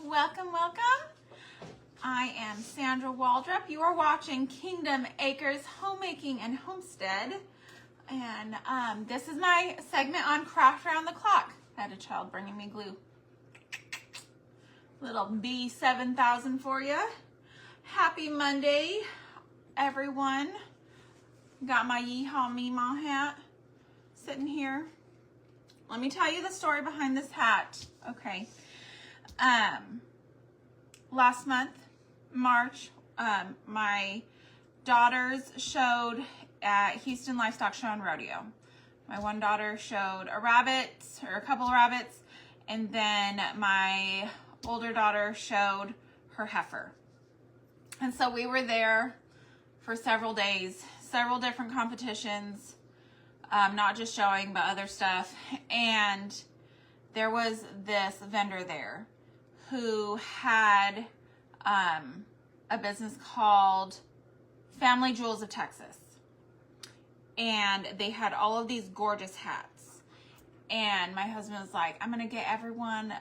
Welcome, welcome. I am Sandra Waldrop. You are watching Kingdom Acres Homemaking and Homestead. And this is my segment on Craft Around the Clock. I had a child bringing me glue. Little B7000 for you. Happy Monday, everyone. Got my Yeehaw Meemaw hat sitting here. Let me tell you the story behind this hat. Okay. Last month, March, my daughters showed at Houston Livestock Show and Rodeo. My one daughter showed a rabbit, or a couple of rabbits, and then my older daughter showed her heifer. And so we were there for several days, several different competitions, not just showing, but other stuff. And there was this vendor there who had a business called Family Jewels of Texas. And they had all of these gorgeous hats. And my husband was like, I'm going to get everyone,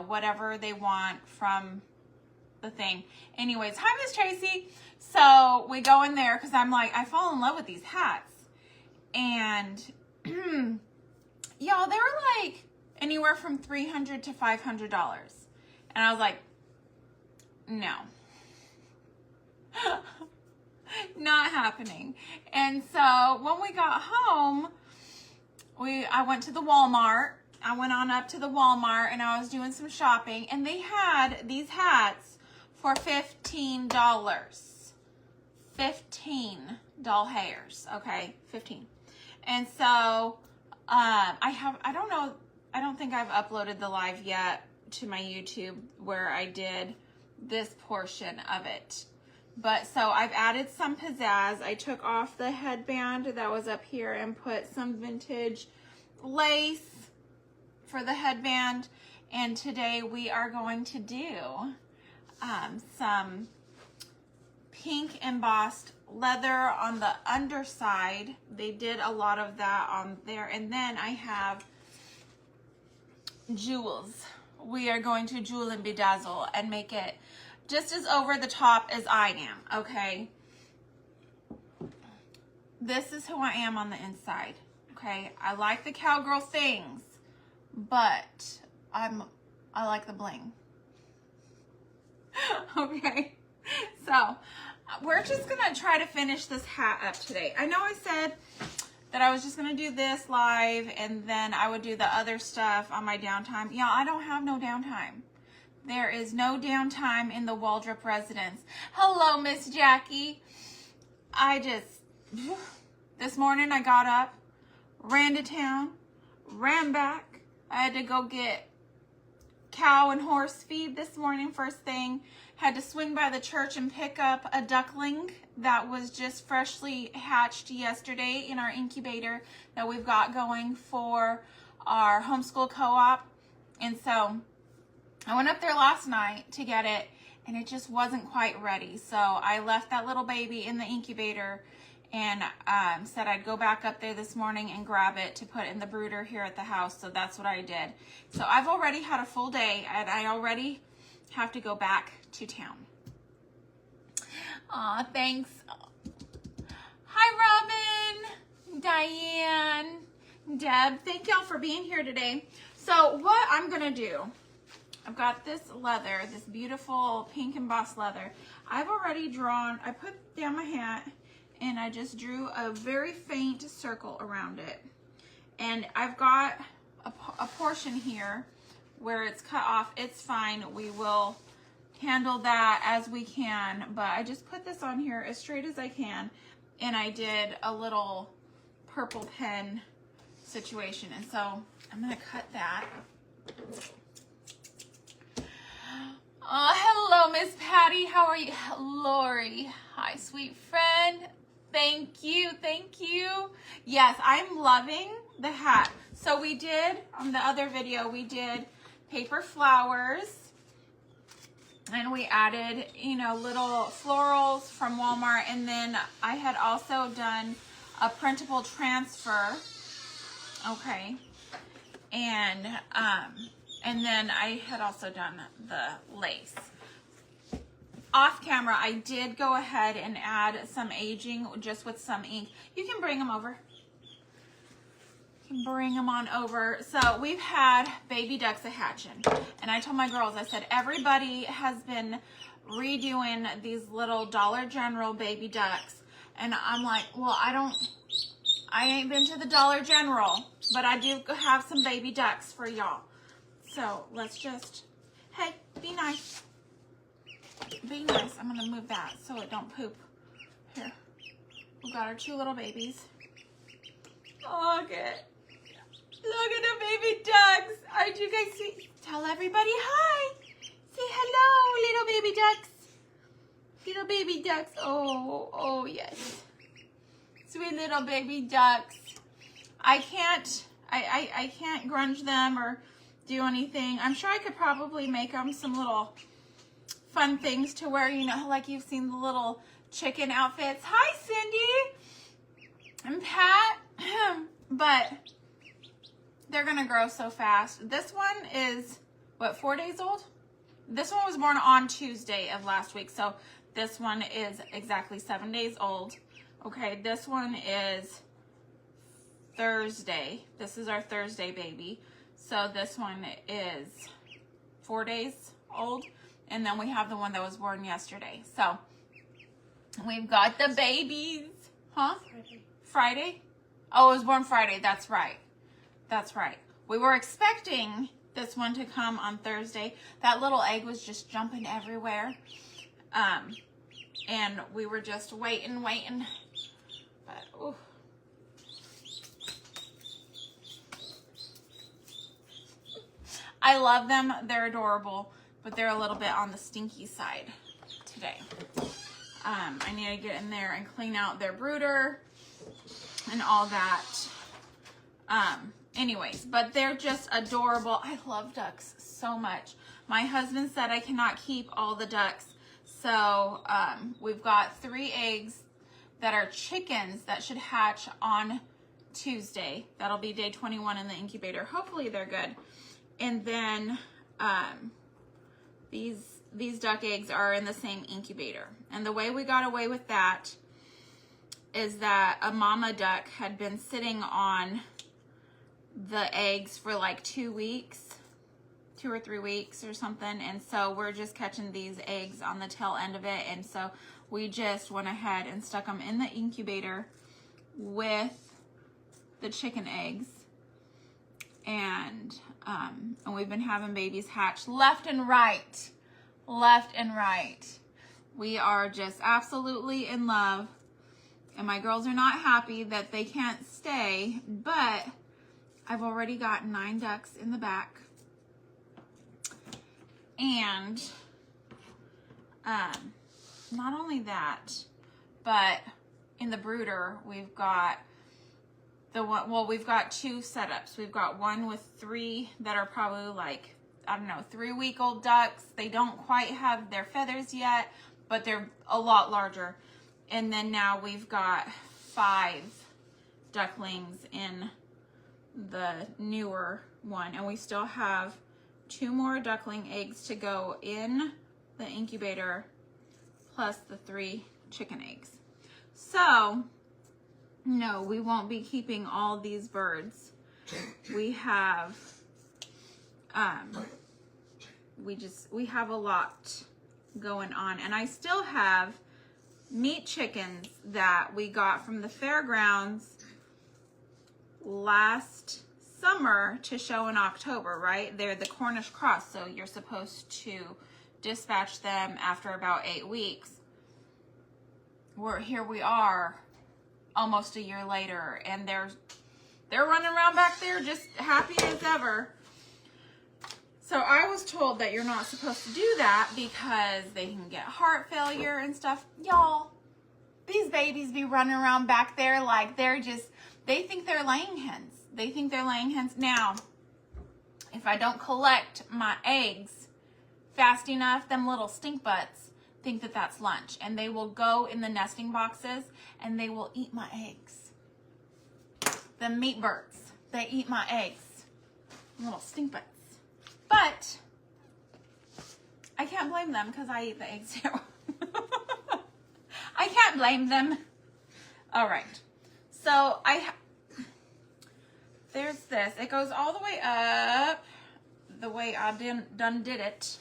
whatever they want from the thing. Anyways, hi, Miss Tracy. So we go in there because I'm like, I fall in love with these hats. And y'all, they were like anywhere from $300 to $500. And I was like, no. Not happening. And so when we got home, I went to the Walmart. I went on up to the Walmart and I was doing some shopping, and they had these hats for $15. 15 doll hairs. Okay, 15. And so I don't think I've uploaded the live yet to my YouTube where I did this portion of it. But so I've added some pizzazz. I took off the headband that was up here and put some vintage lace for the headband. And today we are going to do some pink embossed leather on the underside. They did a lot of that on there. And then I have jewels. We are going to jewel and bedazzle and make it just as over the top as I am, okay? This is who I am on the inside, okay? I like the cowgirl things, but I like the bling. Okay, so we're just gonna try to finish this hat up today. I know I said that I was just gonna do this live and then I would do the other stuff on my downtime. Yeah, I don't have no downtime. There is no downtime in the Waldrop residence. Hello, Miss Jackie. This morning I got up, ran to town, ran back. I had to go get cow and horse feed this morning first thing. Had to swing by the church and pick up a duckling that was just freshly hatched yesterday in our incubator that we've got going for our homeschool co-op. And so I went up there last night to get it, and it just wasn't quite ready. So I left that little baby in the incubator and said I'd go back up there this morning and grab it to put in the brooder here at the house. So that's what I did. So I've already had a full day, and I already have to go back to town. Aw, thanks. Hi, Robin, Diane, Deb. Thank y'all for being here today. So what I'm going to do, I've got this leather, this beautiful pink embossed leather. I've already drawn, I put down my hat and I just drew a very faint circle around it. And I've got a portion here where it's cut off. It's fine. We will handle that as we can. But I just put this on here as straight as I can. And I did a little purple pen situation. And so I'm going to cut that. Hello, Miss Patty. How are you? Lori. Hi, sweet friend. Thank you. Thank you. Yes, I'm loving the hat. So we did, on the other video, we did paper flowers. And we added, little florals from Walmart. And then I had also done a printable transfer. Okay. And And then I had also done the lace. Off camera, I did go ahead and add some aging just with some ink. You can bring them over. You can bring them on over. So we've had baby ducks a-hatching. And I told my girls, I said, everybody has been redoing these little Dollar General baby ducks. And I'm like, well, I ain't been to the Dollar General, but I do have some baby ducks for y'all. So let's just, hey, be nice. Be nice. I'm going to move that so it don't poop. Here. We got our 2 little babies. Look at the baby ducks. Did you guys see? Tell everybody hi. Say hello, little baby ducks. Little baby ducks. Oh yes. Sweet little baby ducks. I can't grunge them or do anything. I'm sure I could probably make them some little fun things to wear, you know, like you've seen the little chicken outfits. Hi, Cindy and Pat. But they're gonna grow so fast. This one is, what, 4 days old? This one was born on Tuesday of last week, so this one is exactly 7 days old. Okay, this one is Thursday. This is our Thursday baby. So this one is 4 days old. And then we have the one that was born yesterday. So we've got the babies. Huh? Friday? Oh, it was born Friday. That's right. That's right. We were expecting this one to come on Thursday. That little egg was just jumping everywhere. And we were just waiting. But, ooh. I love them. They're adorable, but they're a little bit on the stinky side today. I need to get in there and clean out their brooder and all that. Anyways, but they're just adorable. I love ducks so much. My husband said I cannot keep all the ducks. So we've got 3 eggs that are chickens that should hatch on Tuesday. That'll be day 21 in the incubator. Hopefully they're good. And then these duck eggs are in the same incubator. And the way we got away with that is that a mama duck had been sitting on the eggs for like 2 weeks, 2 or 3 weeks or something. And so we're just catching these eggs on the tail end of it. And so we just went ahead and stuck them in the incubator with the chicken eggs. And we've been having babies hatch left and right. We are just absolutely in love. And my girls are not happy that they can't stay, but I've already got 9 ducks in the back. And not only that, but in the brooder, we've got we've got 2 setups. We've got one with 3 that are probably like, I don't know, 3-week-old ducks. They don't quite have their feathers yet, but they're a lot larger. And then now we've got 5 ducklings in the newer one. And we still have 2 more duckling eggs to go in the incubator, plus the 3 chicken eggs. So, no, we won't be keeping all these birds. We have, we have a lot going on. And I still have meat chickens that we got from the fairgrounds last summer to show in October, right? They're the Cornish cross, so you're supposed to dispatch them after about 8 weeks. Here we are almost a year later, and they're running around back there just happy as ever. So I was told that you're not supposed to do that because they can get heart failure and stuff. Y'all, these babies be running around back there like they think they're laying hens. They think they're laying hens. Now, if I don't collect my eggs fast enough, them little stink butts think that that's lunch, and they will go in the nesting boxes and they will eat my eggs. The meat birds, they eat my eggs. Little stink butts. But I can't blame them because I eat the eggs too. I can't blame them. All right. So there's this. It goes all the way up the way I done did it.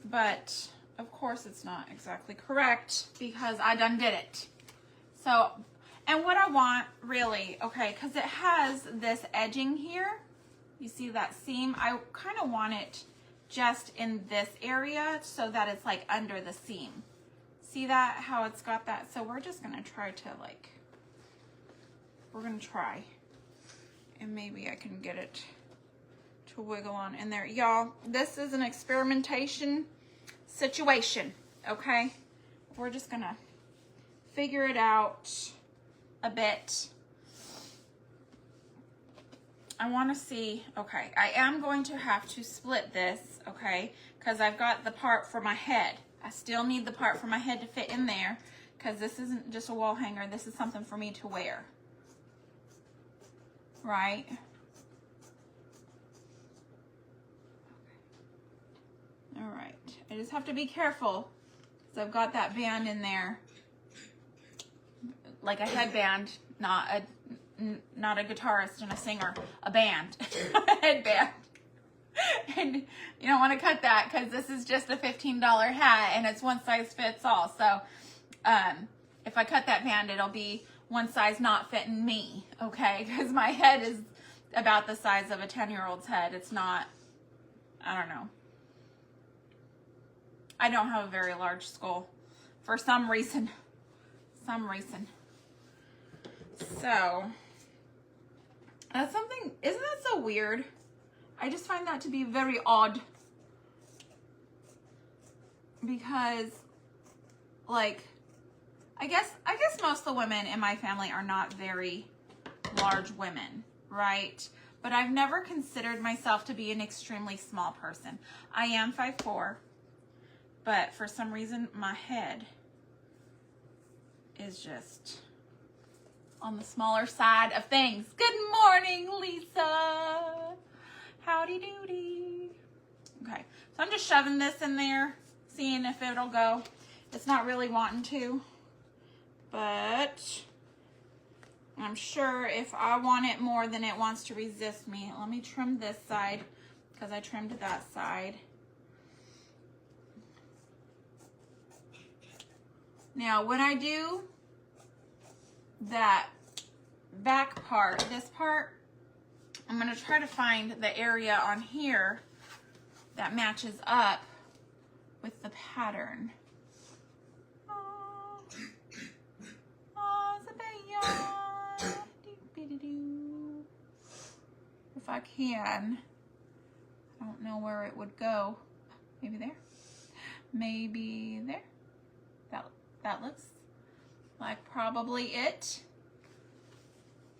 But of course it's not exactly correct because I done did it. So, and what I want really, okay, because it has this edging here. You see that seam? I kind of want it just in this area so that it's like under the seam. See that, how it's got that? So we're just gonna try to like, we're gonna try. And maybe I can get it to wiggle on in there. Y'all, this is an experimentation situation, okay? We're just gonna figure it out a bit. I wanna see, okay, I am going to have to split this, okay? Because I've got the part for my head. I still need the part for my head to fit in there because this isn't just a wall hanger. This is something for me to wear. Right? All right. I just have to be careful because I've got that band in there. Like a headband, not a guitarist and a singer, a band, a headband. And you don't want to cut that because this is just a $15 hat and it's one size fits all. So if I cut that band, it'll be one size not fitting me, okay? Because my head is about the size of a 10-year-old's head. It's not, I don't know. I don't have a very large skull for some reason. So, that's something, isn't that so weird? I just find that to be very odd. Because, like, I guess most of the women in my family are not very large women, right? But I've never considered myself to be an extremely small person. I am 5'4", but for some reason my head is just on the smaller side of things. Good morning, Lisa. Howdy doody. Okay, so I'm just shoving this in there, seeing if it'll go. It's not really wanting to, but I'm sure if I want it more than it wants to resist me. Let me trim this side because I trimmed that side. Now, when I do that back part, this part, I'm going to try to find the area on here that matches up with the pattern. If I can, I don't know where it would go. Maybe there. Maybe there. That looks like probably it.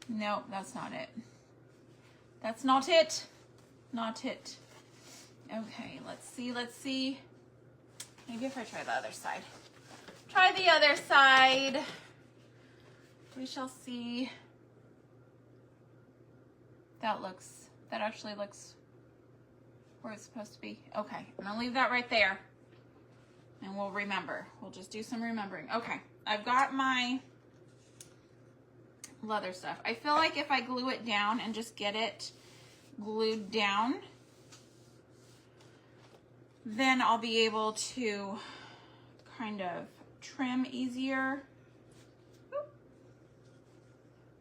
No, that's not it. That's not it. Not it. Okay, let's see. Maybe if I try the other side. Try the other side. We shall see. That actually looks where it's supposed to be. Okay, I'm gonna leave that right there. And we'll remember. We'll just do some remembering. Okay, I've got my leather stuff. I feel like if I glue it down and just get it glued down, then I'll be able to kind of trim easier.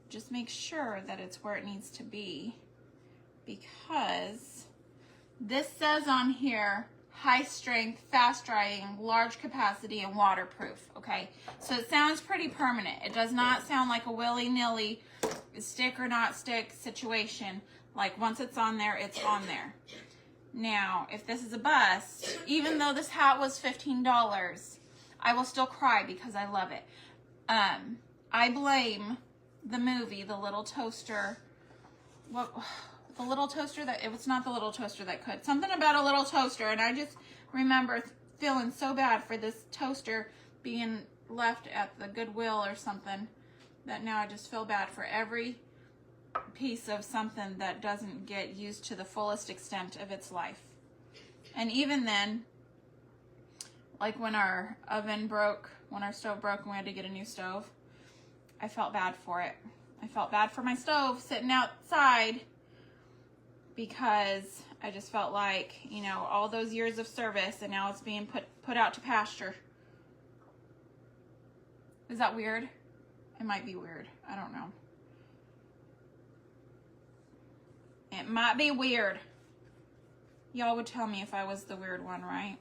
Just make sure that it's where it needs to be, because this says on here, high strength, fast drying, large capacity, and waterproof, okay? So it sounds pretty permanent. It does not sound like a willy-nilly stick or not stick situation. Like once it's on there, it's on there. Now, if this is a bust, even though this hat was $15, I will still cry because I love it. I blame the movie, The Little Toaster. The little toaster that, it was not the little toaster that could. Something about a little toaster, and I just remember feeling so bad for this toaster being left at the Goodwill or something, that now I just feel bad for every piece of something that doesn't get used to the fullest extent of its life. And even then, like when our oven broke, when our stove broke and we had to get a new stove, I felt bad for it. I felt bad for my stove sitting outside because I just felt like, you know, all those years of service and now it's being put out to pasture. Is that weird? It might be weird. I don't know. It might be weird. Y'all would tell me if I was the weird one, right?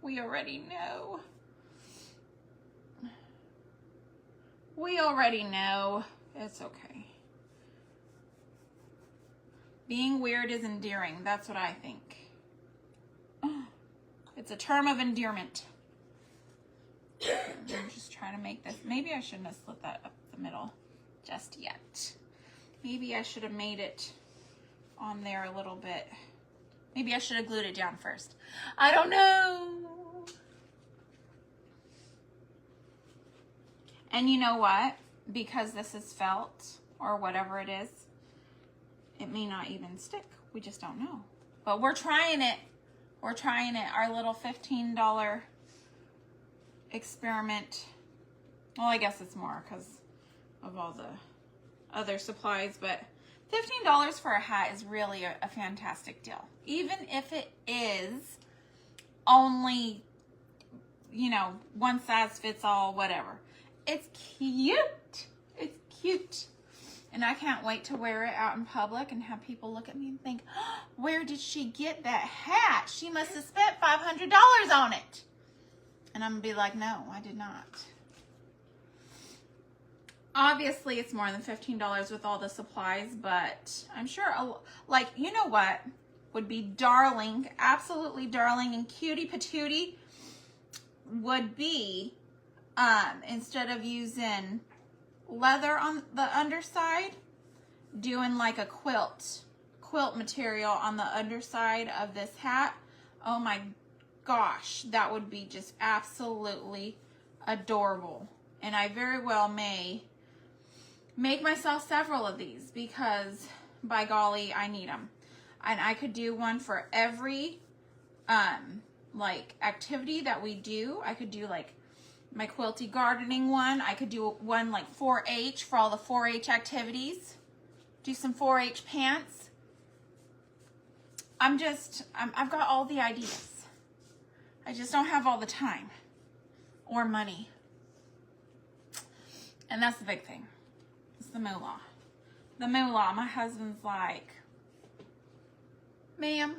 We already know. We already know. It's okay. Being weird is endearing. That's what I think. It's a term of endearment. I'm just trying to make this. Maybe I shouldn't have split that up the middle just yet. Maybe I should have made it on there a little bit. Maybe I should have glued it down first. I don't know. And you know what? Because this is felt or whatever it is, it may not even stick. We just don't know. But we're trying it. We're trying it. Our little $15 experiment. Well, I guess it's more because of all the other supplies, but $15 for a hat is really a fantastic deal. Even if it is only, you know, one size fits all, whatever. It's cute. It's cute. And I can't wait to wear it out in public and have people look at me and think, oh, where did she get that hat? She must have spent $500 on it. And I'm going to be like, no, I did not. Obviously, it's more than $15 with all the supplies, but I'm sure, like, you know what would be darling, absolutely darling and cutie patootie would be, instead of using leather on the underside, doing like a quilt material on the underside of this hat. Oh my gosh, that would be just absolutely adorable. And I very well may make myself several of these because by golly, I need them. And I could do one for every like activity that we do. I could do like my quilty gardening one. I could do one like 4-H for all the 4-H activities. Do some 4-H pants. I've got all the ideas. I just don't have all the time or money. And that's the big thing. It's the moolah. The moolah. My husband's like, ma'am,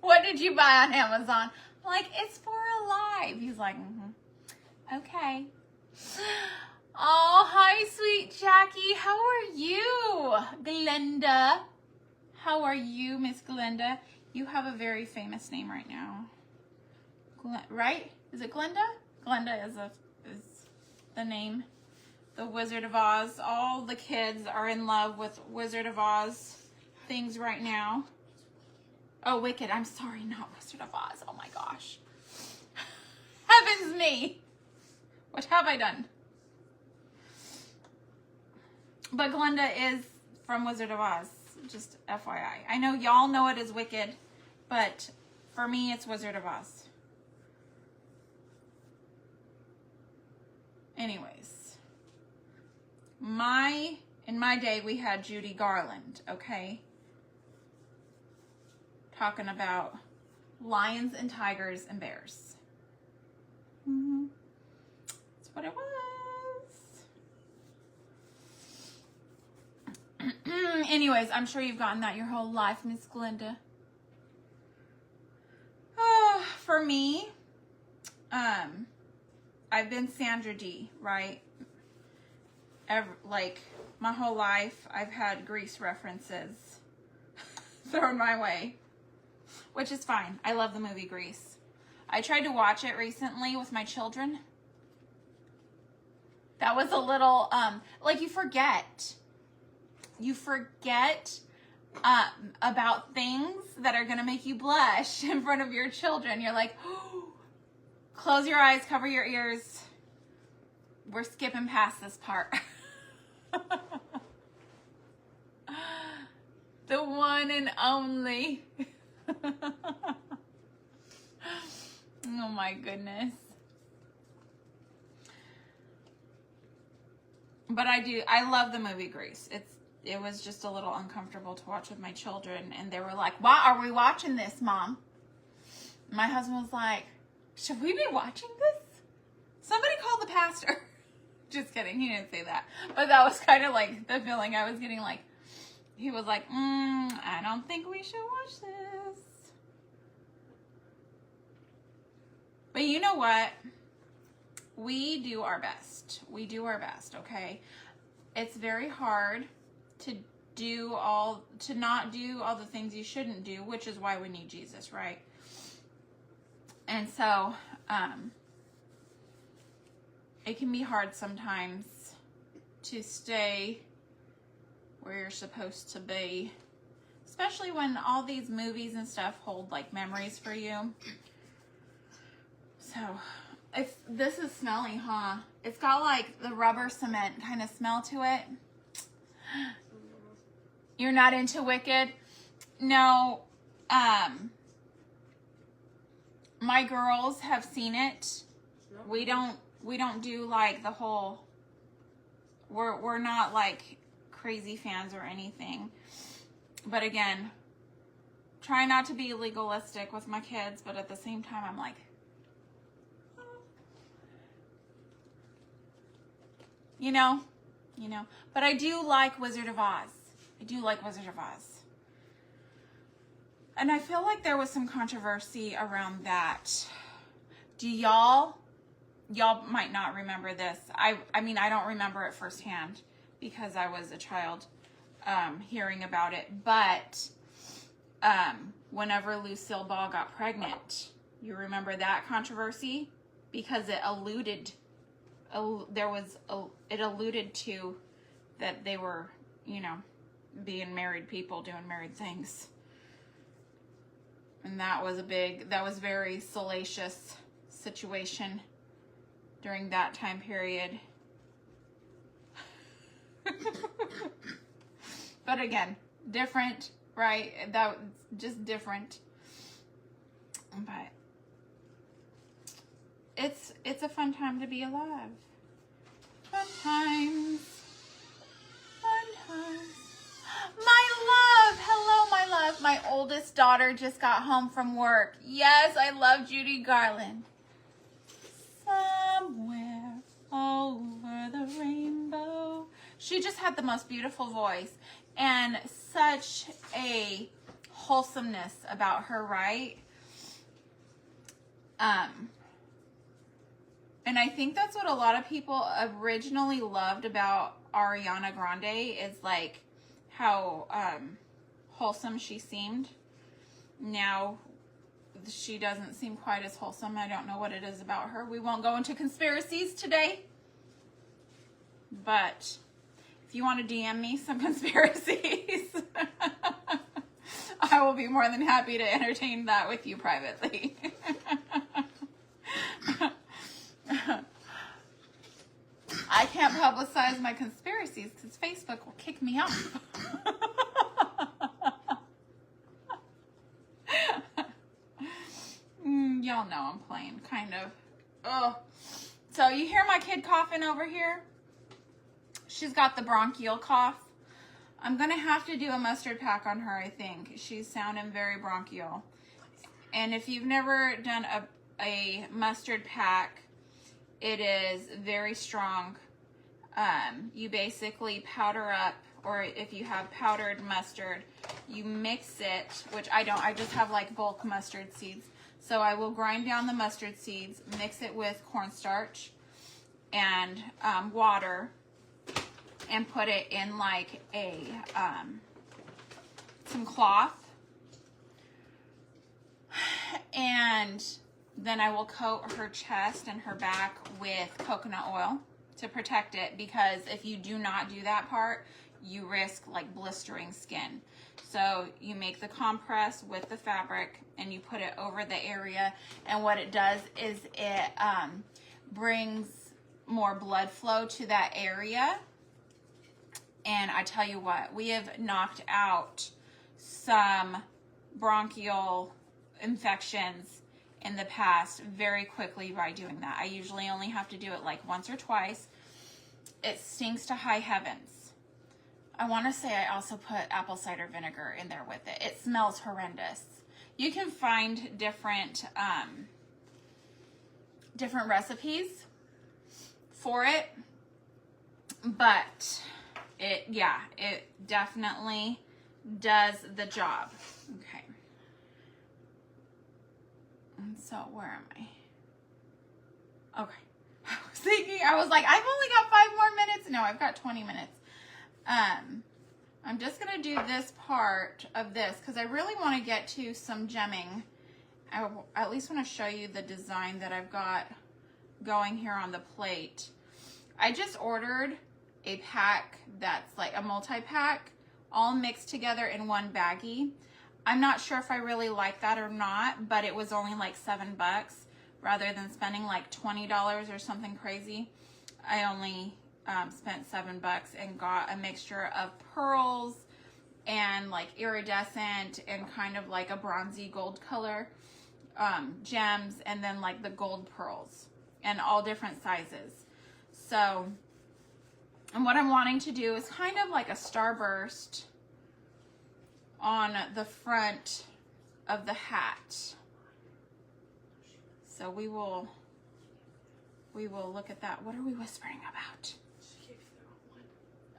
what did you buy on Amazon? I'm like, it's for Alive. He's like, okay. Oh, hi, sweet Jackie. How are you? Glenda. How are you, Miss Glenda? You have a very famous name right now. Right? Is it Glenda? Glenda is the name. The Wizard of Oz. All the kids are in love with Wizard of Oz things right now. Oh, Wicked. I'm sorry, not Wizard of Oz. Oh my gosh. Heavens me. What have I done? But Glenda is from Wizard of Oz. Just FYI. I know y'all know it as Wicked, but for me it's Wizard of Oz. Anyways. In my day we had Judy Garland, okay? Talking about lions and tigers and bears. That's what it was. Anyways, I'm sure you've gotten that your whole life, Miss Glenda. Oh, for me, I've been Sandra D, right? Like, my whole life, I've had Grease references thrown my way. Which is fine. I love the movie Grease. I tried to watch it recently with my children. That was a little, like you forget. You forget about things that are going to make you blush in front of your children. You're like, oh, close your eyes, cover your ears. We're skipping past this part. The one and only. Oh my goodness. But I love the movie Grease. It was just a little uncomfortable to watch with my children, and they were like, "Why are we watching this, Mom?" My husband was like, "Should we be watching this? Somebody call the pastor." Just kidding, he didn't say that. But that was kind of like the feeling I was getting. Like, he was like, I don't think we should watch this. But you know what? We do our best. We do our best, okay? It's very hard to not do all the things you shouldn't do, which is why we need Jesus, right? And so, it can be hard sometimes to stay where you're supposed to be, especially when all these movies and stuff hold like memories for you. So, if this is smelly, huh? It's got like the rubber cement kind of smell to it. You're not into Wicked? No. My girls have seen it. We don't do like the whole, we're not like crazy fans or anything. But again, try not to be legalistic with my kids, but at the same time I'm like, you know, but I do like Wizard of Oz. I do like Wizard of Oz. And I feel like there was some controversy around that. Do y'all might not remember this. I mean, I don't remember it firsthand because I was a child hearing about it. But whenever Lucille Ball got pregnant, you remember that controversy? Because it alluded to that they were, being married people doing married things. And that was very salacious situation during that time period. But again, different, right? That was just different. But it's a fun time to be alive. Fun times. Fun times. My love! Hello, my love. My oldest daughter just got home from work. Yes, I love Judy Garland. Somewhere over the rainbow. She just had the most beautiful voice and such a wholesomeness about her, right? And I think that's what a lot of people originally loved about Ariana Grande is like how wholesome she seemed. Now she doesn't seem quite as wholesome. I don't know what it is about her. We won't go into conspiracies today. But if you want to DM me some conspiracies, I will be more than happy to entertain that with you privately. I can't publicize my conspiracies because Facebook will kick me off. Y'all know I'm playing, kind of. Oh, so you hear my kid coughing over here? She's got the bronchial cough. I'm going to have to do a mustard pack on her, I think. She's sounding very bronchial. And if you've never done a mustard pack, it is very strong. You basically powder up, or if you have powdered mustard, you mix it, which I don't. I just have like bulk mustard seeds. So I will grind down the mustard seeds, mix it with cornstarch and water, and put it in like a some cloth. And then I will coat her chest and her back with coconut oil to protect it, because if you do not do that part, you risk like blistering skin. So you make the compress with the fabric and you put it over the area, and what it does is it brings more blood flow to that area. And I tell you what, we have knocked out some bronchial infections in the past very quickly by doing that. I usually only have to do it like once or twice. It stinks to high heavens. I want to say I also put apple cider vinegar in there with it. It smells horrendous. You can find different recipes for it, but it definitely does the job. Okay. And so where am I? Okay. I was like, I've only got 5 more minutes. No, I've got 20 minutes. I'm just going to do this part of this because I really want to get to some gemming. I at least want to show you the design that I've got going here on the plate. I just ordered a pack that's like a multi-pack all mixed together in one baggie. I'm not sure if I really like that or not, but it was only like $7 rather than spending like $20 or something crazy. I only spent $7 and got a mixture of pearls and like iridescent and kind of like a bronzy gold color gems, and then like the gold pearls and all different sizes. So, and what I'm wanting to do is kind of like a starburst on the front of the hat. So we will look at that. What are we whispering about?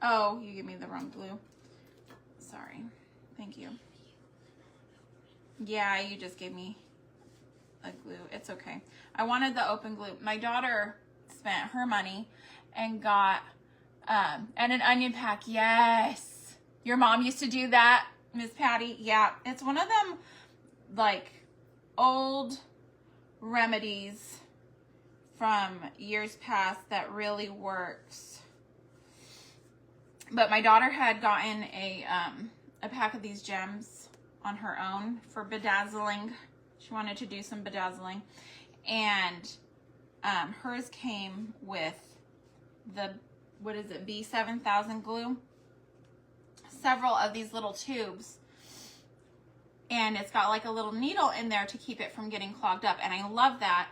Oh, you gave me the wrong glue. Sorry. Thank you. Yeah, you just gave me a glue. It's okay. I wanted the open glue. My daughter spent her money and got and an onion pack. Yes. Your mom used to do that, Miss Patty. Yeah. It's one of them like old remedies from years past that really works. But my daughter had gotten a pack of these gems on her own for bedazzling. She wanted to do some bedazzling. And hers came with the, what is it, B7000 glue. Several of these little tubes. And it's got like a little needle in there to keep it from getting clogged up. And I love that.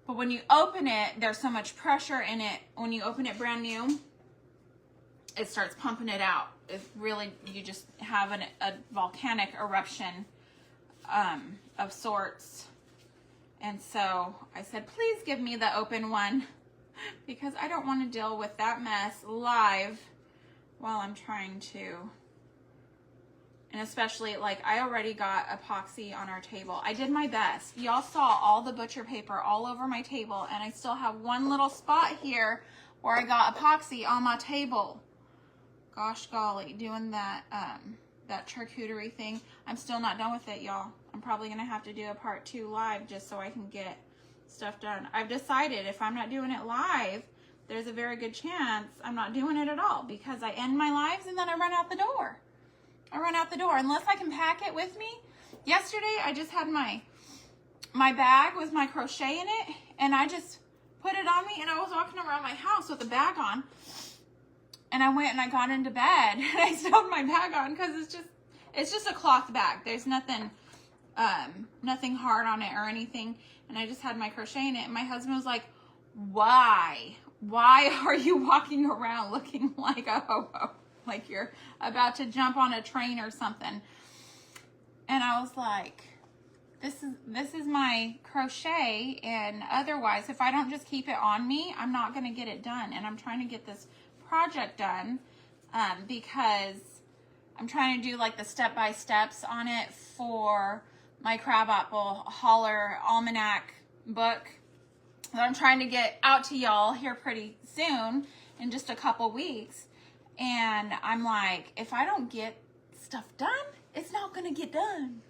But when you open it, there's so much pressure in it. When you open it brand new, it starts pumping it out. It's really, you just have a volcanic eruption of sorts. And so I said, please give me the open one because I don't want to deal with that mess live while I'm trying to. And especially, like, I already got epoxy on our table. I did my best. Y'all saw all the butcher paper all over my table, and I still have one little spot here where I got epoxy on my table. Gosh golly, doing that that charcuterie thing. I'm still not done with it, y'all. I'm probably going to have to do a part 2 live just so I can get stuff done. I've decided if I'm not doing it live, there's a very good chance I'm not doing it at all because I end my lives and then I run out the door. Unless I can pack it with me. Yesterday, I just had my bag with my crochet in it, and I just put it on me, and I was walking around my house with the bag on, and I went and I got into bed, and I sewed my bag on because it's just a cloth bag. There's nothing hard on it or anything, and I just had my crochet in it, and my husband was like, why are you walking around looking like a hobo? Like you're about to jump on a train or something. And I was like, this is my crochet, and otherwise, if I don't just keep it on me, I'm not going to get it done. And I'm trying to get this project done because I'm trying to do like the step-by-steps on it for my Crabapple Holler Almanac book that I'm trying to get out to y'all here pretty soon in just a couple weeks. And I'm like, if I don't get stuff done, it's not going to get done.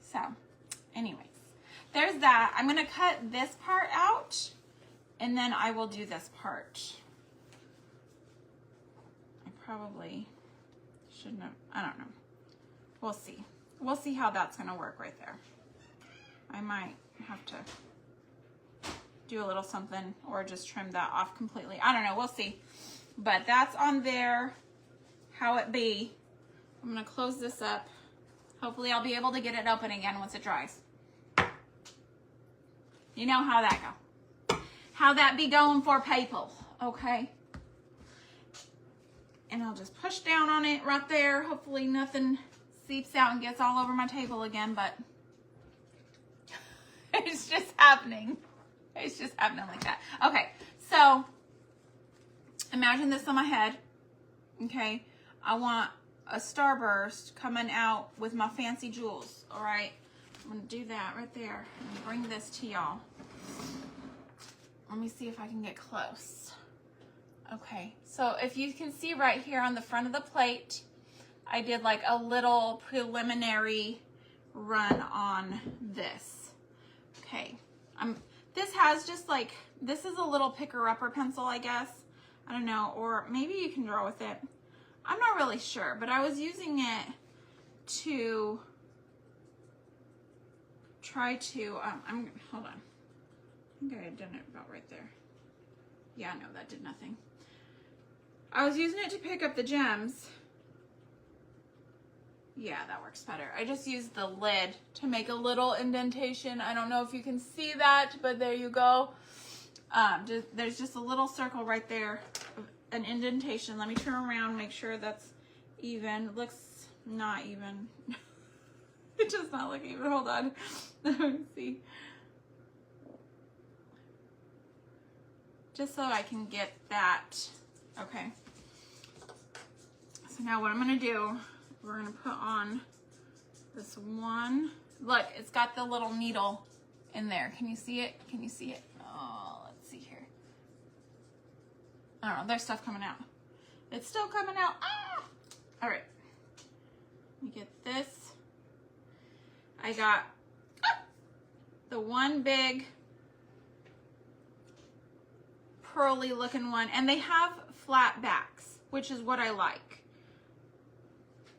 So, anyways, there's that. I'm going to cut this part out, and then I will do this part. I probably shouldn't have, I don't know. We'll see. We'll see how that's going to work right there. I might have to do a little something or just trim that off completely. I don't know. We'll see. But that's on there. How it be. I'm gonna close this up. Hopefully I'll be able to get it open again once it dries. You know how that go. How that be going for people, okay? And I'll just push down on it right there. Hopefully nothing seeps out and gets all over my table again, but it's just happening. It's just happening like that. Okay, so imagine this on my head, okay? I want a starburst coming out with my fancy jewels, all right? I'm gonna do that right there. I'm gonna bring this to y'all. Let me see if I can get close. Okay, so if you can see right here on the front of the plate, I did like a little preliminary run on this. Okay, this has just like, this is a little picker-upper pencil, I guess. I don't know, or maybe you can draw with it. I'm not really sure, but I was using it to try to, hold on. I think I had done it about right there. Yeah, no, that did nothing. I was using it to pick up the gems. Yeah, that works better. I just used the lid to make a little indentation. I don't know if you can see that, but there you go. There's just a little circle right there, an indentation. Let me turn around, make sure that's even. It looks not even. It does not look even. Hold on. Let me see. Just so I can get that. Okay. So now what I'm going to do, we're going to put on this one. Look, it's got the little needle in there. Can you see it? Can you see it? Oh, let's see here. I don't know. There's stuff coming out. It's still coming out. Ah! All right. Let me get this. I got the one big pearly looking one, and they have flat backs, which is what I like.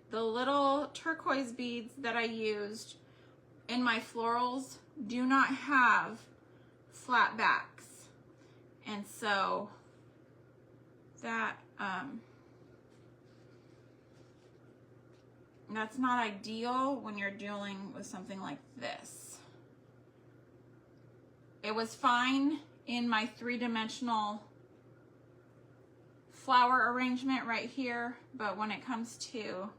The little turquoise beads that I used in my florals do not have flat backs, and so that that's not ideal when you're dealing with something like this. It was fine in my three-dimensional flower arrangement right here, but when it comes to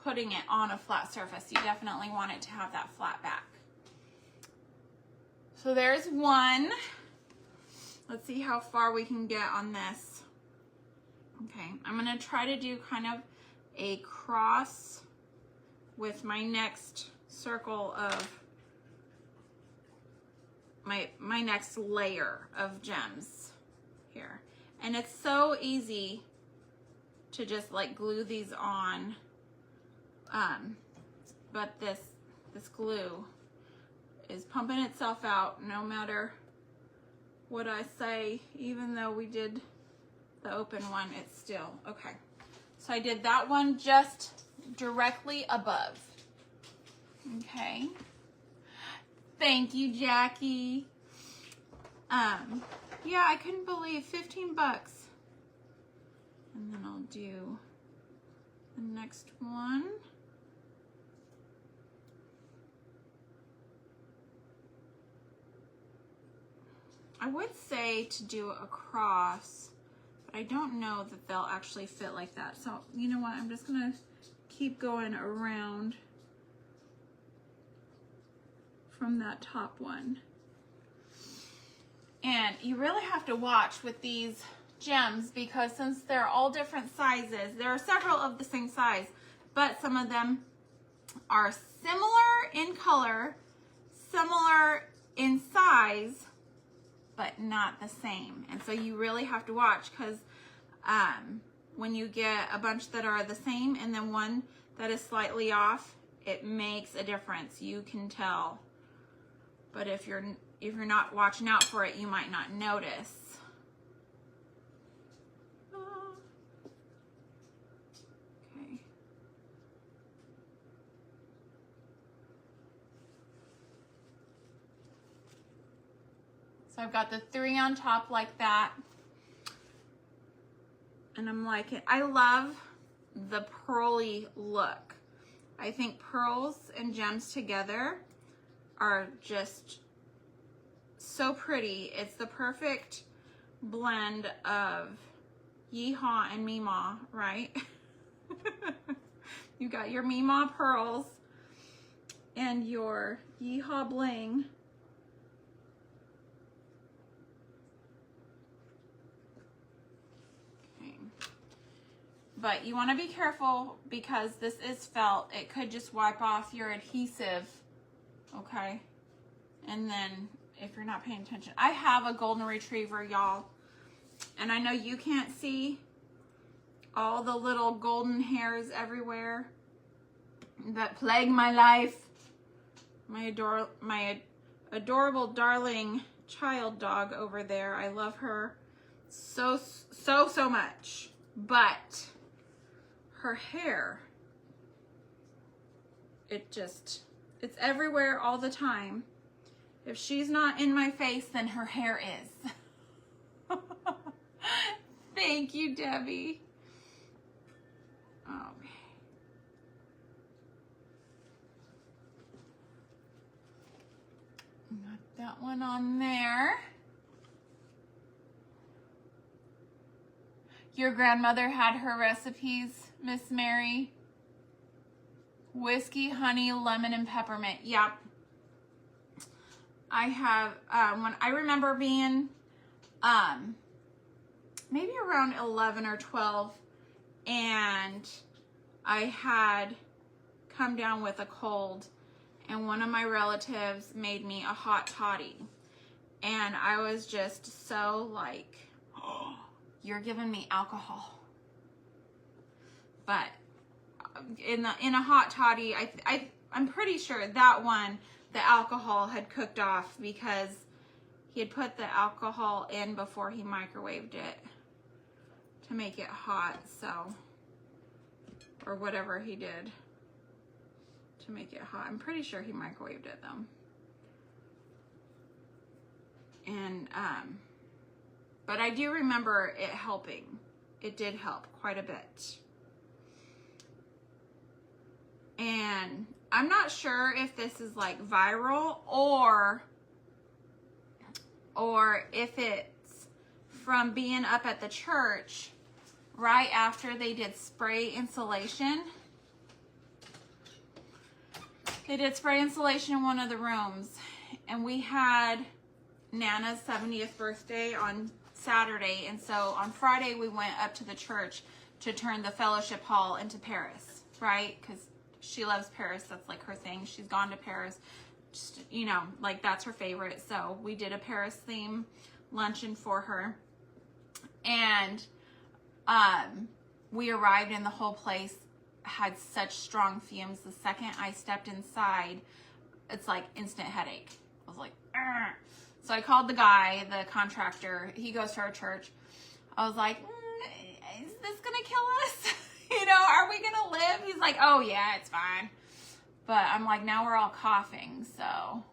putting it on a flat surface, you definitely want it to have that flat back. So there's one. Let's see how far we can get on this. Okay, I'm gonna try to do kind of a cross with my next circle of my next layer of gems here. And it's so easy to just like glue these on, but this glue is pumping itself out no matter what I say. Even though we did the open one, it's still okay. So I did that one just directly above. Okay. Thank you, Jackie. Yeah, I couldn't believe 15 bucks. And then I'll do the next one. I would say to do a cross, but I don't know that they'll actually fit like that. So, you know what? I'm just gonna keep going around from that top one. And you really have to watch with these gems, because since they're all different sizes, there are several of the same size, but some of them are similar in color, similar in size, but not the same. And so you really have to watch, because when you get a bunch that are the same and then one that is slightly off, it makes a difference. You can tell. But if you're not watching out for it, you might not notice. Okay. So I've got the 3 on top like that. And I'm liking it. I love the pearly look. I think pearls and gems together are just so pretty. It's the perfect blend of Yeehaw and Meemaw, right? You got your Meemaw pearls and your Yeehaw bling. Okay. But you want to be careful because this is felt. It could just wipe off your adhesive, okay? And then if you're not paying attention. I have a golden retriever, y'all. And I know you can't see all the little golden hairs everywhere that plague my life. My adorable darling child dog over there. I love her so much. But her hair, it's everywhere all the time. If she's not in my face, then her hair is. Thank you, Debbie. Okay. Got that one on there. Your grandmother had her recipes, Miss Mary. Whiskey, honey, lemon, and peppermint. Yep. I have, when I remember being, maybe around 11 or 12, and I had come down with a cold, and one of my relatives made me a hot toddy, and I was just so like, oh, you're giving me alcohol. But in a hot toddy, I'm pretty sure that one, the alcohol had cooked off because he had put the alcohol in before he microwaved it to make it hot, so, or whatever he did to make it hot. I'm pretty sure he microwaved it though. And, but I do remember it helping. It did help quite a bit. And I'm not sure if this is like viral or if it's from being up at the church right after they did spray insulation. They did spray insulation in one of the rooms, and we had Nana's 70th birthday on Saturday, and so on Friday we went up to the church to turn the fellowship hall into Paris, right? Because she loves Paris. That's like her thing. She's gone to Paris. Just, you know, like that's her favorite. So we did a Paris theme luncheon for her. And we arrived and the whole place had such strong fumes. The second I stepped inside, it's like instant headache. I was like, argh. So I called the guy, the contractor. He goes to our church. I was like, is this going to kill us? You know, are we going to live? He's like, oh yeah, it's fine. But I'm like, now we're all coughing. So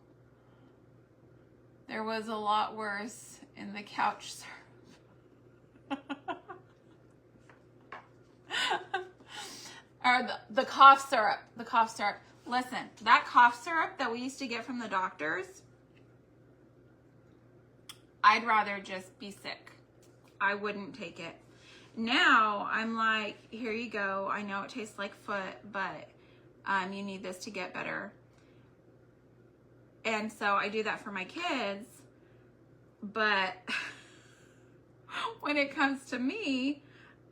there was a lot worse in the couch syrup. Or the cough syrup. The cough syrup. Listen, that cough syrup that we used to get from the doctors, I'd rather just be sick. I wouldn't take it. Now I'm like, here you go. I know it tastes like foot, but you need this to get better. And so I do that for my kids. But when it comes to me,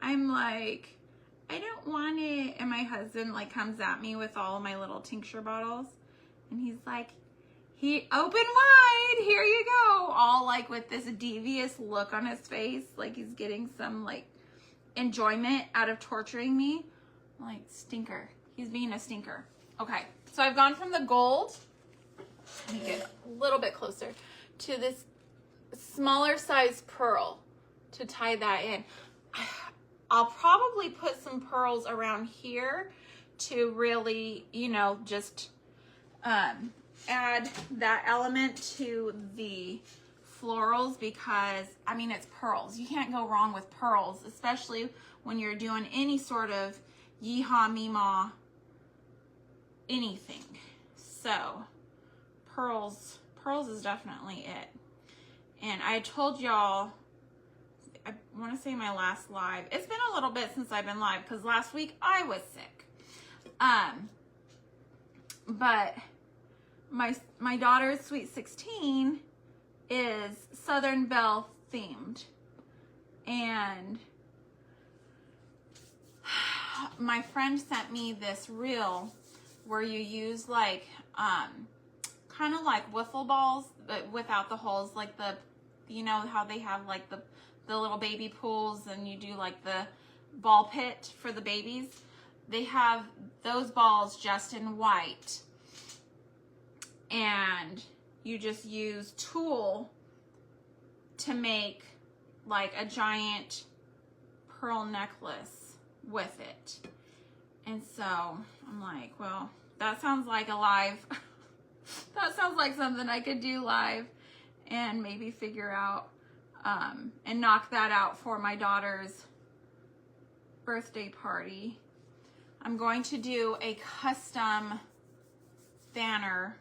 I'm like, I don't want it. And my husband like comes at me with all of my little tincture bottles. And he's like, open wide, here you go. All like with this devious look on his face. Like he's getting some like enjoyment out of torturing me. I'm like, stinker. He's being a stinker. Okay, so I've gone from the gold, let me get a little bit closer, to this smaller size pearl to tie that in. I'll probably put some pearls around here to really, you know, just add that element to the florals because, I mean, it's pearls. You can't go wrong with pearls, especially when you're doing any sort of Yeehaw, meemaw, anything. So pearls is definitely it. And I told y'all, I want to say my last live, it's been a little bit since I've been live because last week I was sick. But my daughter's Sweet 16 is Southern Belle themed. And my friend sent me this reel where you use like, kind of like wiffle balls, but without the holes, like the, you know how they have like the little baby pools and you do like the ball pit for the babies. They have those balls just in white. And you just use tulle to make like a giant pearl necklace with it. And so I'm like, well, that sounds like a live, that sounds like something I could do live and maybe figure out and knock that out for my daughter's birthday party. I'm going to do a custom banner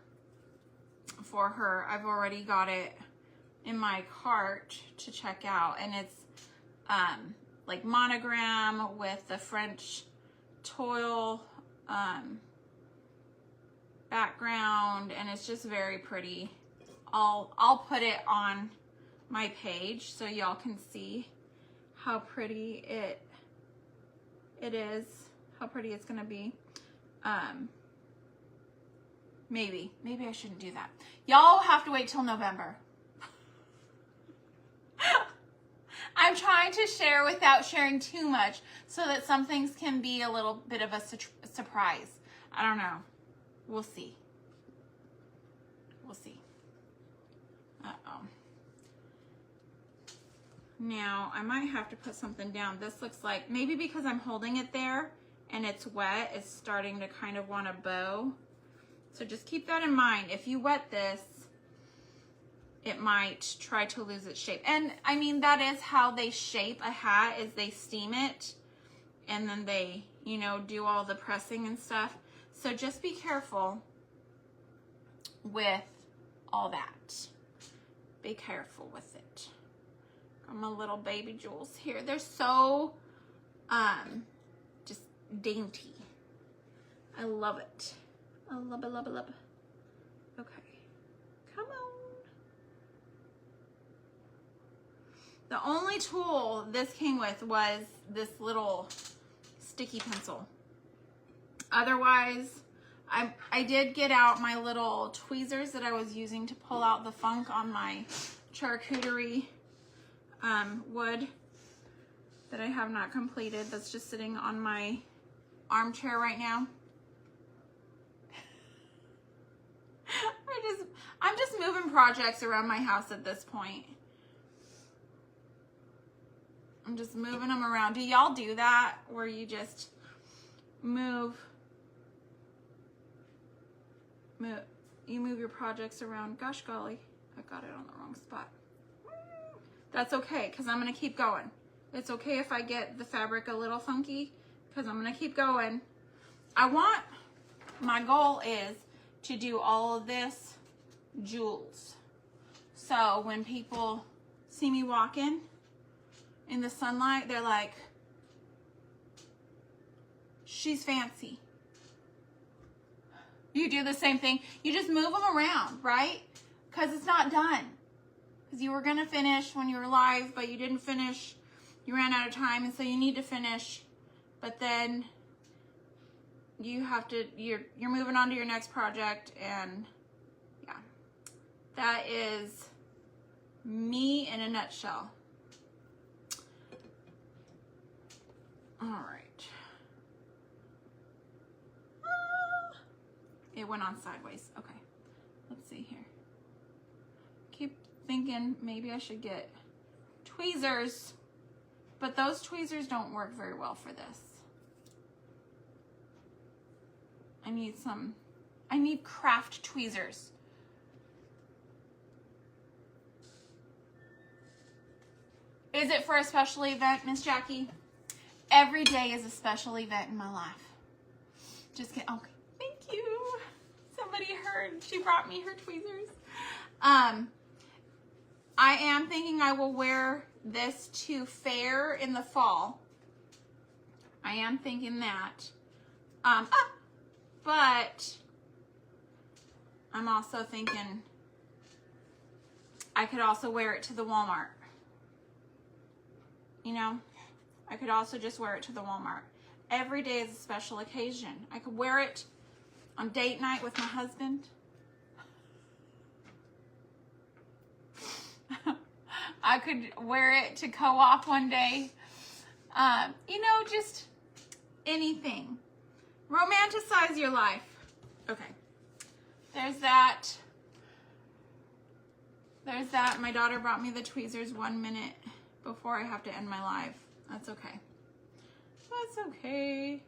for her. I've already got it in my cart to check out, and it's like monogram with the French toile background, and it's just very pretty. I'll put it on my page so y'all can see how pretty it is, how pretty it's gonna be. Maybe I shouldn't do that. Y'all have to wait till November. I'm trying to share without sharing too much so that some things can be a little bit of a surprise. I don't know. We'll see. We'll see. Uh-oh. Now, I might have to put something down. This looks like, maybe because I'm holding it there and it's wet, it's starting to kind of want to bow. So just keep that in mind. If you wet this, it might try to lose its shape. And I mean, that is how they shape a hat, is they steam it and then they, you know, do all the pressing and stuff. So just be careful with all that. Be careful with it. Got my little baby jewels here. They're so just dainty. I love it. I love it, love it, love it. Okay, come on. The only tool this came with was this little sticky pencil. Otherwise, I did get out my little tweezers that I was using to pull out the funk on my charcuterie wood that I have not completed. That's just sitting on my armchair right now. I'm just moving projects around my house at this point. I'm just moving them around. Do y'all do that where you just move your projects around? Gosh golly, I got it on the wrong spot. That's okay, because I'm going to keep going. It's okay if I get the fabric a little funky, because I'm going to keep going. My goal is to do all of this jewels. So when people see me walking in the sunlight, they're like, she's fancy. You do the same thing. You just move them around, right? Because it's not done. Because you were going to finish when you were live, but you didn't finish. You ran out of time, and so you need to finish. But then you have to, you're moving on to your next project, and yeah. That is me in a nutshell. All right. It went on sideways. Okay. Let's see here. Keep thinking maybe I should get tweezers, but those tweezers don't work very well for this. I need craft tweezers. Is it for a special event, Miss Jackie? every day is a special event in my life. Just kidding. Okay, thank you. Somebody heard. She brought me her tweezers. I am thinking I will wear this to fair in the fall. I am thinking that. But I'm also thinking I could also wear it to the Walmart. You know, I could also just wear it to the Walmart. Every day is a special occasion. I could wear it on date night with my husband. I could wear it to co-op one day. You know, just anything. Romanticize your life. Okay. There's that. There's that. My daughter brought me the tweezers 1 minute before I have to end my live. That's okay. That's okay.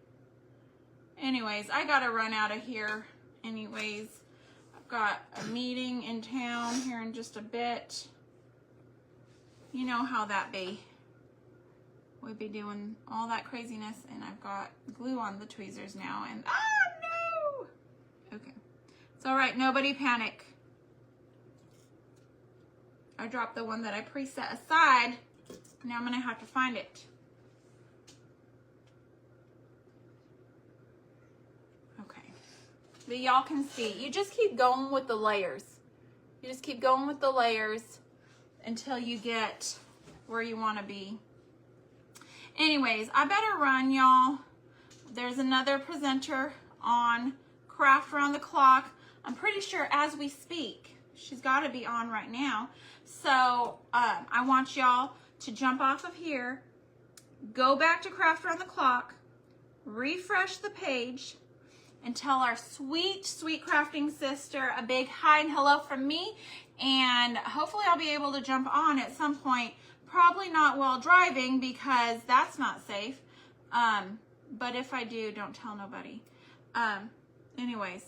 Anyways, I gotta run out of here. Anyways, I've got a meeting in town here in just a bit. You know how that be. We'd be doing all that craziness, and I've got glue on the tweezers now, and no! Okay. It's all right, nobody panic. I dropped the one that I preset aside. Now I'm gonna have to find it. Okay. But y'all can see, you just keep going with the layers. You just keep going with the layers until you get where you wanna be. Anyways, I better run, y'all. There's another presenter on Craft Around the Clock. I'm pretty sure as we speak, she's got to be on right now. So I want y'all to jump off of here, go back to Craft Around the Clock, refresh the page, and tell our sweet, sweet crafting sister a big hi and hello from me. And hopefully I'll be able to jump on at some point. Probably not while driving because that's not safe. But if I do, don't tell nobody. Anyways,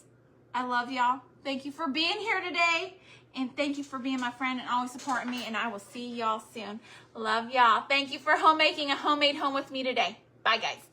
I love y'all. Thank you for being here today. And thank you for being my friend and always supporting me. And I will see y'all soon. Love y'all. Thank you for homemaking a homemade home with me today. Bye, guys.